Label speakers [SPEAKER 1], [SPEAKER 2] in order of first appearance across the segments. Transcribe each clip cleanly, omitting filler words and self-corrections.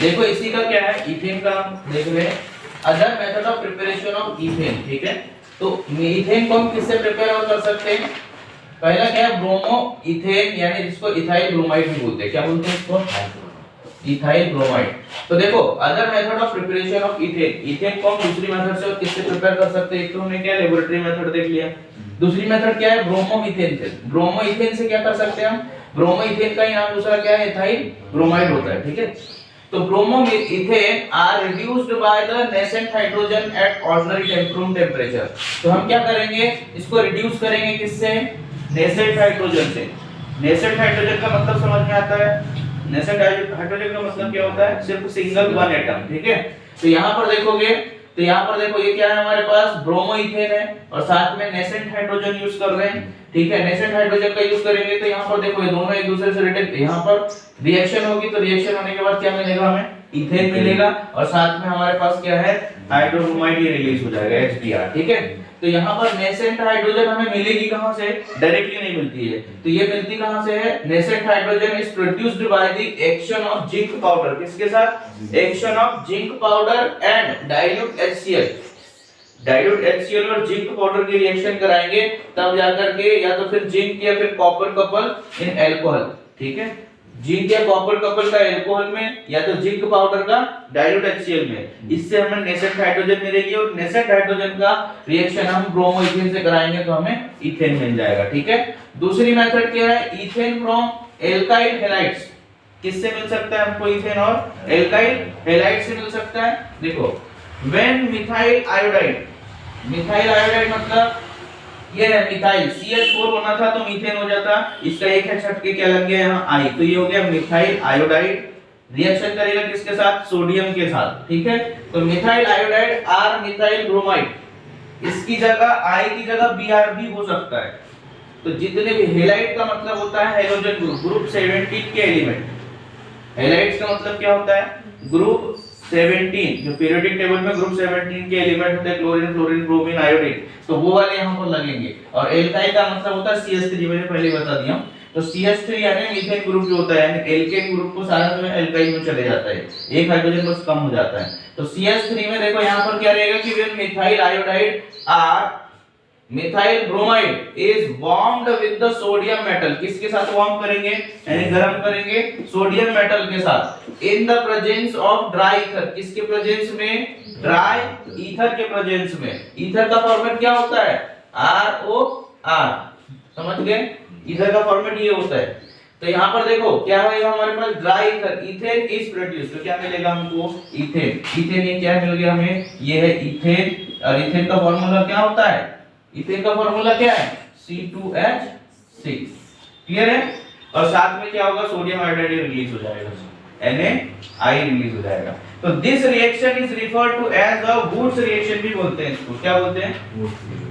[SPEAKER 1] देखो इसी का क्या है, इथेन का देख रहे हैं, other method of preparation of ethane, ठीक है। तो इथेन को हम किससे प्रिपेयर कर सकते हैं? पहला क्या है, ब्रोमो इथेन, यानी जिसको इथाइल ब्रोमाइड भी बोलते हैं। क्या बोलते हैं इसको? Ethyl bromide. तो देखो other method of preparation of ethane, ethane को हम दूसरी मेथड से किससे प्रिपेयर कर सकते हैं? एक तो हमने क्या लेबोरेटरी मेथड देख लिया, दूसरी मेथड क्या है, ब्रोमो इथेन से। ब्रोमो इथेन से क्या कर सकते हैं हम? ब्रोमो इथेन का ही नाम दूसरा क्या है, इथाइल ब्रोमाइड होता है, ठीक है। तो bromoethane are reduced by the nascent hydrogen at ordinary room temperature. तो हम क्या करेंगे, इसको रिड्यूस करेंगे किससे? नेसेंट हाइड्रोजन से। नेसेंट हाइड्रोजन का मतलब समझ में आता है? नेसेंट हाइड्रोजन का मतलब क्या होता है? सिर्फ सिंगल वन एटम, ठीक है। तो यहाँ पर देखोगे, तो यहाँ पर देखो ये क्या है हमारे पास, ब्रोमो इथेन है और साथ में नेसेंट हाइड्रोजन यूज कर रहे हैं, ठीक है। नेसेंट हाइड्रोजन का यूज करेंगे तो यहाँ पर देखो ये दोनों एक दूसरे से रिलेटेड, यहाँ पर रिएक्शन होगी तो रिएक्शन होने के बाद क्या मिलेगा हमें? इथेन मिलेगा और साथ में हमारे पास क्या है, हाइड्रोब्रोमाइड ये रिलीज हो जाएगा, HBr, ठीक है। तो यहाँ पर नेसेंट हाइड्रोजन हमें मिलेगी कहां से? डायरेक्टली नहीं मिलती है, तो ये मिलती कहां से है? Nascent hydrogen is produced by the action of zinc powder. किसके साथ? Action of zinc powder and dilute HCl। Dilute HCl और जिंक पाउडर की रिएक्शन कराएंगे तब जाकर के या तो फिर जिंक या फिर कॉपर कपल इन अल्कोहल, ठीक है। जिंक या कॉपर कपल का अल्कोहल में या तो जिंक पाउडर का डाइल्यूट HCl में, इससे हमें नेसेंट हाइड्रोजन मिलेगी और नेसेंट हाइड्रोजन का रिएक्शन हम ब्रोमो इथेन से कराएंगे तो हमें इथेन मिल जाएगा, ठीक है। दूसरी मेथड क्या है, इथेन फ्रॉम एल्काइल हैलाइड्स। किससे मिल सकता है हमको इथेन? और एल्काइल हैलाइड से मिल सकता है। देखो when methyl iodide, methyl iodide मतलब ये है मिथाइल, CH4 होना था तो मीथेन हो जाता, इसका एक है छटके क्या लग गया यहाँ I, तो ये हो गया मिथाइल आयोडाइड। रिएक्शन करेगा किसके साथ? सोडियम के साथ, ठीक है। तो methyl iodide or methyl bromide, इसकी जगह I की जगह Br भी हो सकता है। तो जितने भी हैलाइड का मतलब होता है हैलोजन ग्रुप, ग्रुप 17 के एलिमेंट। हैलाइड्स का मतलब क्या होता है? ग्रुप 17, जो पीरियोडिक टेबल में ग्रुप 17 के एलिमेंट होते हैं, क्लोरीन, फ्लोरीन, ब्रोमीन, आयोडीन, तो वो वाले यहां पर लगेंगे। और एल्काइल का मतलब होता है CH3, मैंने पहले बता दिया। तो CH3 यानी मीथेन ग्रुप जो होता है, यानी एल्केन ग्रुप को सारा जो है एल्काइल में चले जाता है, एक हाइड्रोजन बस कम हो जाता है। तो CH3 में देखो यहां पर क्या रहेगा कि when methyl iodide or methyl bromide is warmed with the sodium metal, किसके साथ वार्म करेंगे यानी गर्म करेंगे? सोडियम मेटल के साथ। In the presence of dry ether, किसके प्रेजेंस में? ड्राई ईथर के प्रेजेंस में। ईथर का फॉर्मेट क्या होता है? ROR, समझ गए? ईथर का फॉर्मेट ये होता है। तो यहाँ पर देखो क्या होगा हमारे पास, dry ether, ethane is produced, तो क्या मिलेगा हमको? इथेन। इथेन ये क्या मिल गया हमें? ये है इथेन, और इथेन का फॉर्मूला क्या होता है? इथेन का फॉर्मूला क्या है? C2H6, क्लियर है। और साथ में क्या होगा? सोडियम आयोडाइड रिलीज हो जाएगा, NaI रिलीज हो जाएगा। तो this reaction is referred to as a Wurtz reaction भी बोलते हैं इसको। क्या बोलते हैं?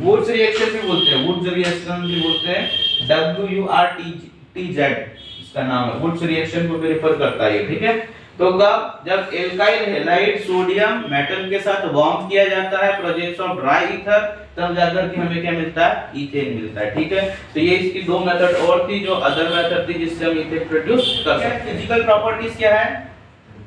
[SPEAKER 1] वुड्स रिएक्शन भी बोलते हैं, वुड्स रिएक्शन भी बोलते हैं, WURTZ इसका नाम है, वुड्स रिएक्शन को भी रिफर करता है, ठीक है। तो कब? जब एल्काइल हैलाइड सोडियम मेटल के साथ वार्म किया जाता है प्रेजेंस ऑफ ड्राई ईथर, तब जाकर के हमें क्या मिलता है? इथेन मिलता है, ठीक है। तो ये इसकी दो मेथड और थी, जो अदर मेथड थी जिससे हम इथेन प्रोड्यूस कर सकते हैं। फिजिकल प्रॉपर्टीज क्या है?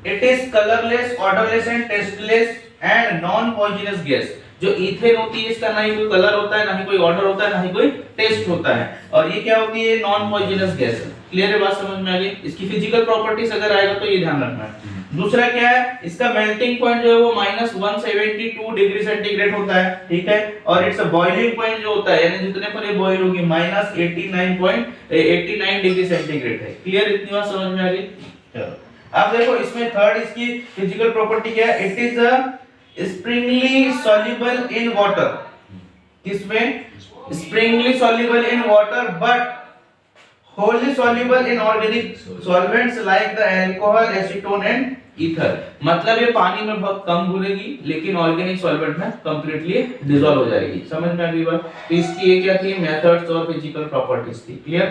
[SPEAKER 1] It is colourless, odourless and tasteless and non poisonous gas. जो इथेन होती है इसका ना ही कोई कलर होता है, ना ही कोई ऑर्डर होता है, ना ही कोई टेस्ट होता है, और ये क्या होती है? Non poisonous gas. क्लियर है? बात समझ में आ गई? इसकी फिजिकल प्रॉपर्टीज अगर आएगा तो ये ध्यान रखना है। दूसरा क्या है? इसका मेल्टिंग पॉइंट जो है वो -172 डिग्री सेंटीग्रेड होता है, ठीक है। और इट्स बॉइलिंग पॉइंट जो होता है, यानी जितने पर ये बॉइल होगी, -89 डिग्री सेंटीग्रेड है। क्लियर? इतनी बात समझ में आ गई? चलो अब देखो इसमें थर्ड इसकी फिजिकल प्रॉपर्टी क्या है? It is sparingly soluble in water. किसमें? Sparingly soluble in water but wholly soluble in organic solvents like the alcohol, acetone and ether। मतलब ये पानी में बहुत कम घुलेगी लेकिन ऑर्गेनिक सॉल्वेंट में कंप्लीटली डिसॉल्व हो जाएगी। समझ में आ गई बात? तो इसकी ये क्या थी? मेथड्स और फिजिकल प्रॉपर्टीज थी। क्लियर?